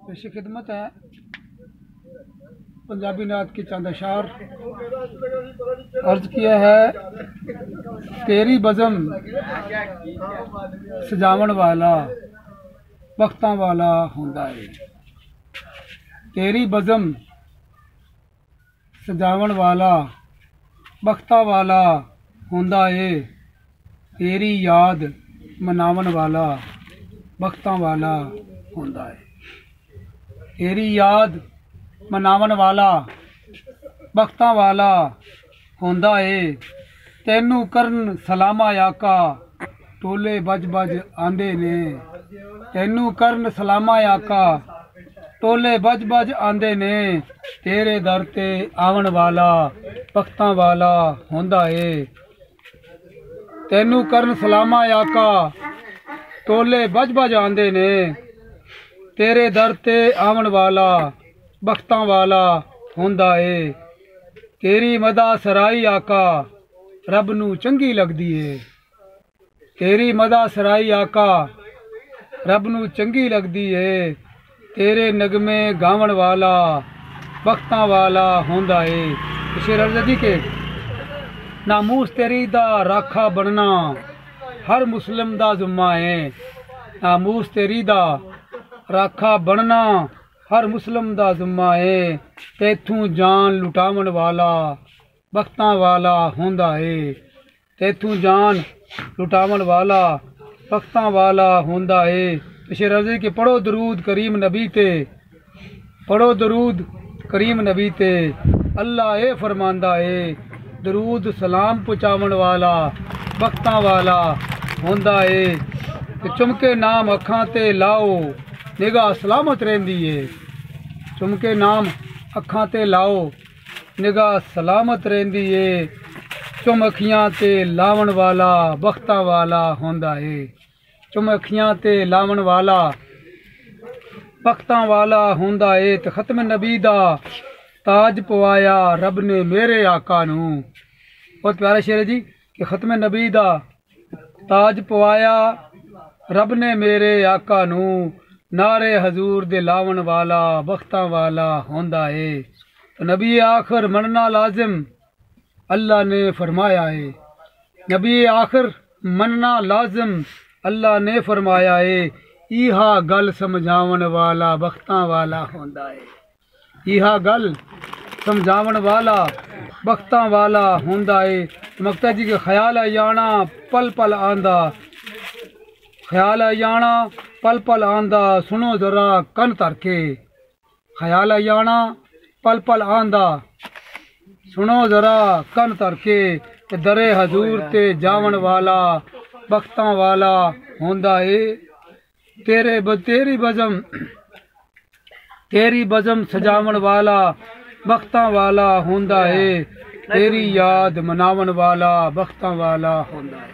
پیش خدمت ہے پنجابی نعت کی چند اشعار۔ عرض کیا ہے تیری بزم سجاون والا بختاں والا ہوندا ہے، تیری بزم سجاون والا بختاں والا ہوندا ہے، تیری یاد مناون والا بختاں والا ہوندا ہے، تیری یاد مناون والا بختاں والا ہوندا ہے، تینوں کرن سلاما آقا ٹولے بج بج آندے نے، تینوں کرن سلاما آقا ٹولے بج بج آندے نے، تیرے در تے آون والا بختاں والا ہوندا ہے، تینوں کرن سلاما آقا ٹولے بج بج آندے نے، تیرے در تے آون والا بختاں والا ہوندا ہے، تیری مدح سرائی آقا رب نو چنگی لگدی ہے، تیری مدح سرائی آقا رب نو چنگی لگدی ہے، تیرے نغمے گاون والا بختاں والا ہوندا ہے۔ شعر عرض ہے کہ ناموس تیری دا راکھا بننا ہر مسلم دا ذمہ ہے، ناموس تیری دا راکھا بننا ہر مسلم دا ذمہ ہے، تیتھوں جان لٹاون والا بختاں والا ہوندا ہے، تیتھوں جان لٹاون والا بختاں والا ہوندا ہے۔ شعر عرض ہے کہ پڑھو درود کریم نبی تے، پڑھو درود کریم نبی تے، اللہ اے فرماندا ہے، درود سلام پہنچاون والا بختاں والا ہوندا ہے، کہ چمکے نام اکھاں تے لاؤ نگاہ سلامت رہندی ہے، چمکے نام اکھاں تے لاؤ نگاہ سلامت رہندی ہے، چم اکھیاں تے لاون والا بختاں والا ہوندا ہے، چم اکھیاں تے لاون والا بختاں والا ہوندا ہے، تے ختم نبی دا تاج پوایا رب نے میرے آقا نو۔ بہت پیارا شعر ہے جی کہ ختم نبی دا تاج پوایا رب نے میرے آقا نو، نعرے حضور دے لاون والا بختاں والا ہوندا ہے، تو نبی آخر مننا لازم اللہ نے فرمایا ہے، نبی آخر مننا لازم اللہ نے فرمایا ہے، ایہا گل سمجھاون والا بختاں والا ہوندا ہے، ایہا گل سمجھاون والا بختاں والا ہوندا ہے۔ مقتا جی کہ خیال ہے جانا پل پل آندا، خیال ہے جانا پل پل آندا، سنو ذرا کن تر کے، خیال ہے جانا پل پل آندا، سنو ذرا کن تر کے، درے حضور تے جاون والا بختاں والا ہوندا ہے، تیری بزم سجاون والا بختاں والا ہوندا ہے، تیری یاد مناون والا بختاں والا ہوندا ہے۔